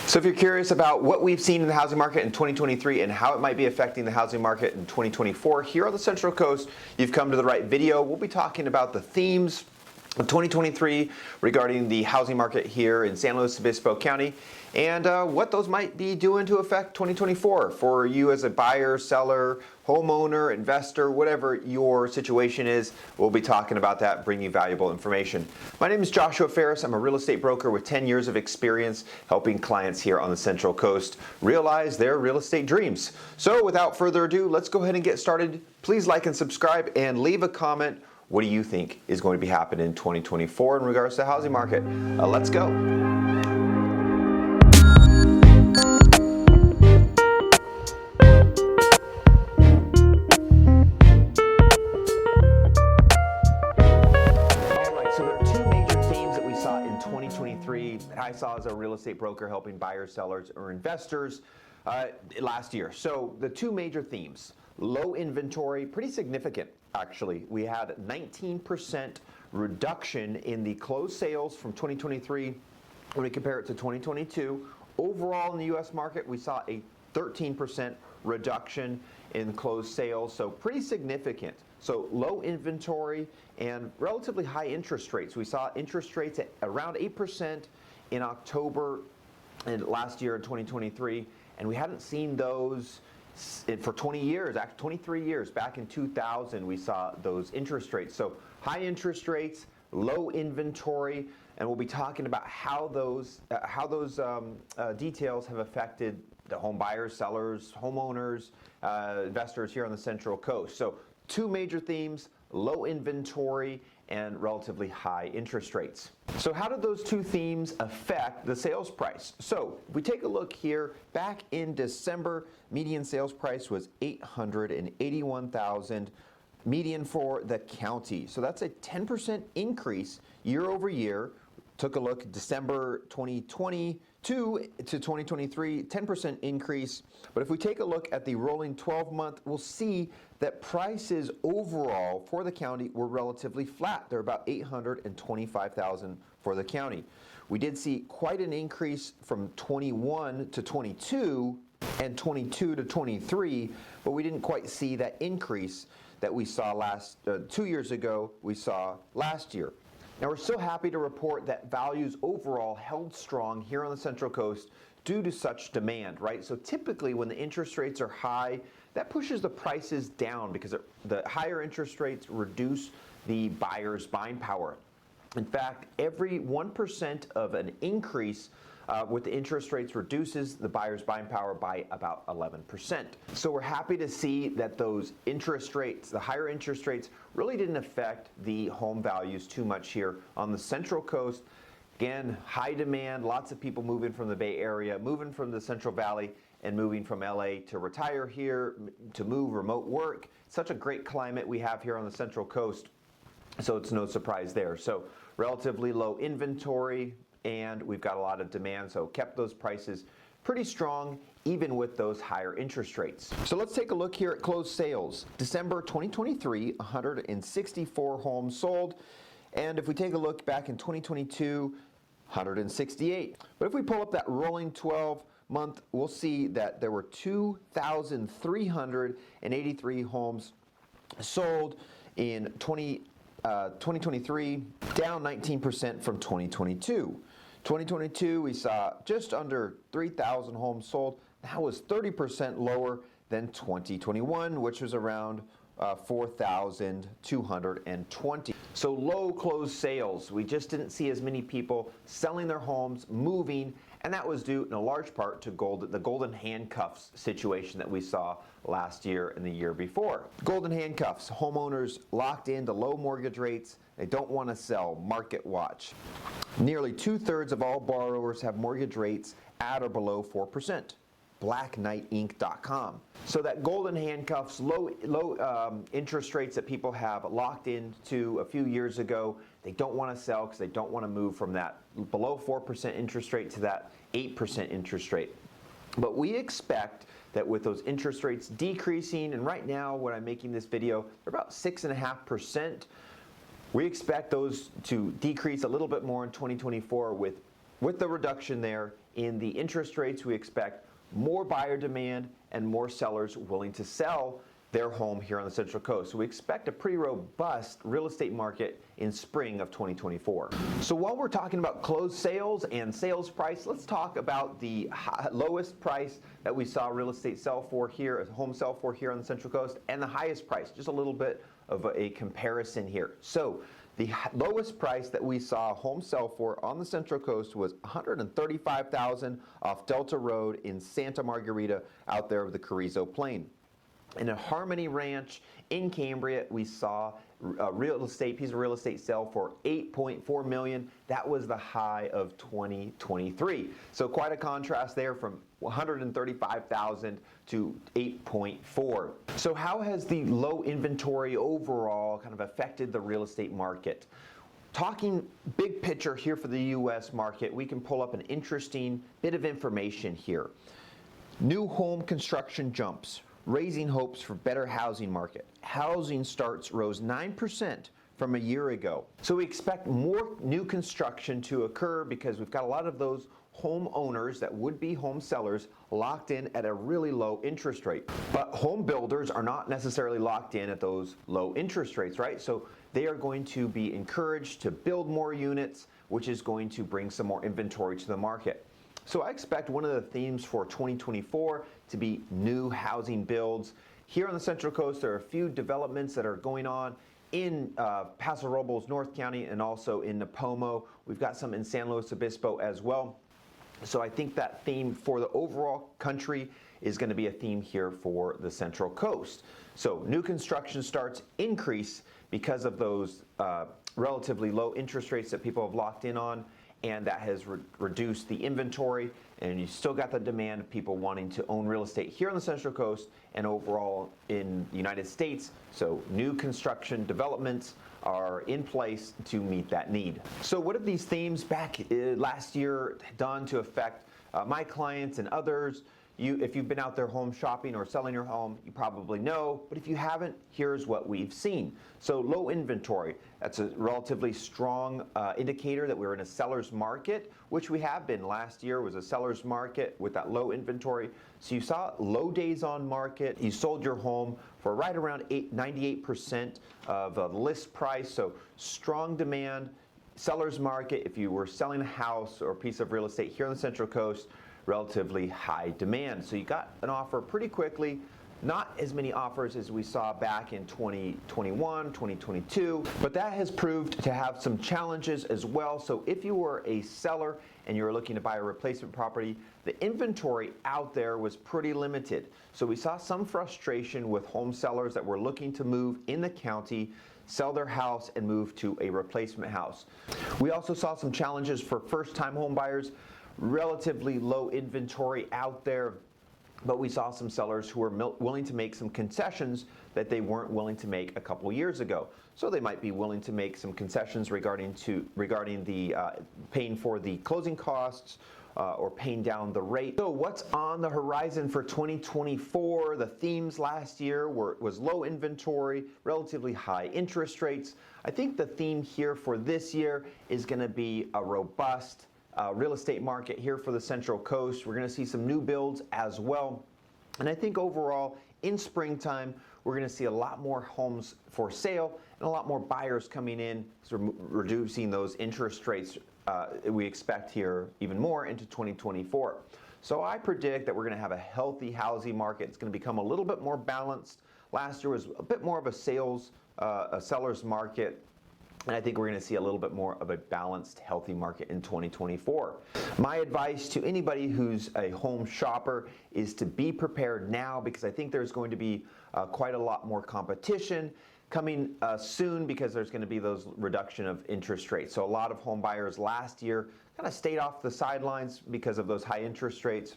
So if you're curious about what we've seen in the housing market in 2023 and how it might be affecting the housing market in 2024 here on the Central Coast, you've come to the right video. We'll be talking about the themes of 2023 regarding the housing market here in San Luis Obispo County and what those might be doing to affect 2024 for you as a buyer, seller, homeowner, investor, whatever your situation is. We'll be talking about that, bring you valuable information. My name is Joshua Ferris. I'm a real estate broker with 10 years of experience helping clients here on the Central Coast realize their real estate dreams. So without further ado, let's go ahead and get started. Please like and subscribe and leave a comment. What do you think is going to be happening in 2024 in regards to the housing market? Let's go. That I saw as a real estate broker helping buyers, sellers, or investors last year. So the two major themes: low inventory, pretty significant actually. We had 19% reduction in the closed sales from 2023 when we compare it to 2022. Overall in the U.S. market, we saw a 13% reduction in closed sales, so pretty significant. So low inventory and relatively high interest rates. We saw interest rates at around 8% in October and last year in 2023, and we hadn't seen those for 20 years, actually 23 years. Back in 2000, we saw those interest rates. So high interest rates, low inventory, and we'll be talking about how those details have affected the home buyers, sellers, homeowners, investors here on the Central Coast. So two major themes: low inventory and relatively high interest rates. So how did those two themes affect the sales price? So if we take a look here, back in December, median sales price was $881,000, median for the county. So that's a 10% increase year over year. Took a look December 2022 to 2023, 10% increase. But if we take a look at the rolling 12-month, we'll see that prices overall for the county were relatively flat. They're about $825,000 for the county. We did see quite an increase from 21 to 22 and 22 to 23, but we didn't quite see that increase that we saw 2 years ago, we saw last year. Now, we're so happy to report that values overall held strong here on the Central Coast due to such demand, right? So typically when the interest rates are high, that pushes the prices down because the higher interest rates reduce the buyer's buying power. In fact, every 1% of an increase with the interest rates reduces the buyer's buying power by about 11%. So we're happy to see that those interest rates, the higher interest rates, really didn't affect the home values too much here on the Central Coast. Again, high demand, lots of people moving from the Bay Area, moving from the Central Valley, and moving from LA to retire here, to move, remote work. Such a great climate we have here on the Central Coast, so it's no surprise there. So relatively low inventory, and we've got a lot of demand, so kept those prices pretty strong even with those higher interest rates. So let's take a look here at closed sales. December 2023, 164 homes sold, and if we take a look back in 2022, 168. But if we pull up that rolling 12-month, we'll see that there were 2,383 homes sold in 2023, down 19% from 2022. 2022, we saw just under 3,000 homes sold. That was 30% lower than 2021, which was around 4,220. So low closed sales. We just didn't see as many people selling their homes, moving, and that was due in a large part to the golden handcuffs situation that we saw last year and the year before. Golden handcuffs, homeowners locked into low mortgage rates. They don't want to sell. Market watch. Nearly 2/3 of all borrowers have mortgage rates at or below 4%. BlackKnightInc.com. So that golden handcuffs, low interest rates that people have locked into a few years ago, they don't want to sell because they don't want to move from that below 4% interest rate to that 8% interest rate. But we expect that with those interest rates decreasing, and right now when I'm making this video, they're about 6.5%. We expect those to decrease a little bit more in 2024 with the reduction there in the interest rates, we expect more buyer demand and more sellers willing to sell their home here on the Central Coast. So we expect a pretty robust real estate market in spring of 2024. So while we're talking about closed sales and sales price, let's talk about the lowest price that we saw real estate sell for here, home sell for here on the Central Coast, and the highest price. Just a little bit of a comparison here. So the lowest price that we saw home sell for on the Central Coast was $135,000 off Delta Road in Santa Margarita out there of the Carrizo Plain. In a Harmony Ranch in Cambria, we saw a piece of real estate sell for $8.4 million. That was the high of 2023. So quite a contrast there from $135,000 to $8.4. So how has the low inventory overall kind of affected the real estate market? Talking big picture here for the U.S. market, we can pull up an interesting bit of information here. New home construction jumps, raising hopes for better housing market. Housing starts rose 9% from a year ago. So we expect more new construction to occur because we've got a lot of those homeowners that would be home sellers locked in at a really low interest rate. But home builders are not necessarily locked in at those low interest rates, right? So they are going to be encouraged to build more units, which is going to bring some more inventory to the market. So I expect one of the themes for 2024 to be new housing builds. Here on the Central Coast, there are a few developments that are going on in Paso Robles, North County, and also in Nipomo. We've got some in San Luis Obispo as well. So I think that theme for the overall country is going to be a theme here for the Central Coast. So new construction starts increase because of those relatively low interest rates that people have locked in on, and that has reduced the inventory, and you still got the demand of people wanting to own real estate here on the Central Coast and overall in the United States. So new construction developments are in place to meet that need. So what have these themes back last year done to affect my clients and others? If you've been out there home shopping or selling your home, you probably know, but if you haven't, here's what we've seen. So low inventory, that's a relatively strong indicator that we're in a seller's market, which we have been. Last year was a seller's market with that low inventory. So you saw low days on market, you sold your home for right around 98% of the list price, so strong demand, seller's market. If you were selling a house or a piece of real estate here on the Central Coast, relatively high demand. So you got an offer pretty quickly, not as many offers as we saw back in 2021, 2022, but that has proved to have some challenges as well. So if you were a seller and you were looking to buy a replacement property, the inventory out there was pretty limited. So we saw some frustration with home sellers that were looking to move in the county, sell their house and move to a replacement house. We also saw some challenges for first-time home buyers, relatively low inventory out there, but we saw some sellers who were willing to make some concessions that they weren't willing to make a couple years ago. So they might be willing to make some concessions regarding the paying for the closing costs or paying down the rate. So what's on the horizon for 2024? The themes last year was low inventory, relatively high interest rates. I think the theme here for this year is going to be a robust real estate market here for the Central Coast. We're going to see some new builds as well. And I think overall in springtime, we're going to see a lot more homes for sale and a lot more buyers coming in, sort of reducing those interest rates we expect here even more into 2024. So I predict that we're going to have a healthy housing market. It's going to become a little bit more balanced. Last year was a bit more of a seller's market. And I think we're going to see a little bit more of a balanced, healthy market in 2024. My advice to anybody who's a home shopper is to be prepared now, because I think there's going to be quite a lot more competition coming soon, because there's going to be those reduction of interest rates. So a lot of home buyers last year kind of stayed off the sidelines because of those high interest rates.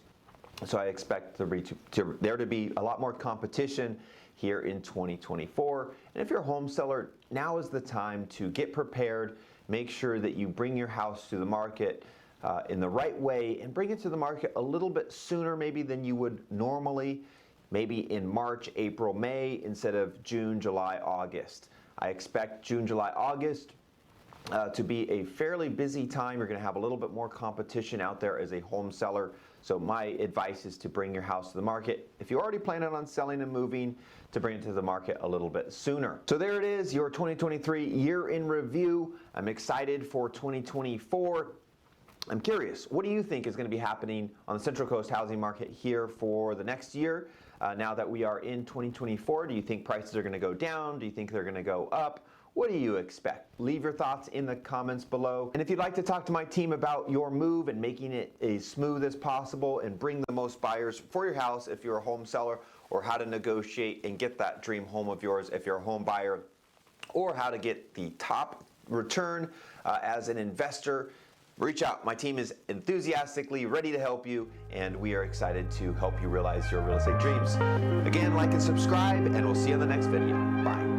So I expect there to be a lot more competition here in 2024. And if you're a home seller, now is the time to get prepared. Make sure that you bring your house to the market in the right way, and bring it to the market a little bit sooner maybe than you would normally, maybe in March, April, May, instead of June, July, August. I expect June, July, August to be a fairly busy time. You're going to have a little bit more competition out there as a home seller. So my advice is to bring your house to the market, if you already planning on selling and moving, to bring it to the market a little bit sooner. So there it is, your 2023 year in review. I'm excited for 2024. I'm curious, what do you think is going to be happening on the Central Coast housing market here for the next year? Now that we are in 2024, do you think prices are going to go down? Do you think they're going to go up? What do you expect? Leave your thoughts in the comments below. And if you'd like to talk to my team about your move and making it as smooth as possible and bring the most buyers for your house if you're a home seller, or how to negotiate and get that dream home of yours if you're a home buyer, or how to get the top return as an investor, reach out. My team is enthusiastically ready to help you, and we are excited to help you realize your real estate dreams. Again, like and subscribe, and we'll see you in the next video. Bye.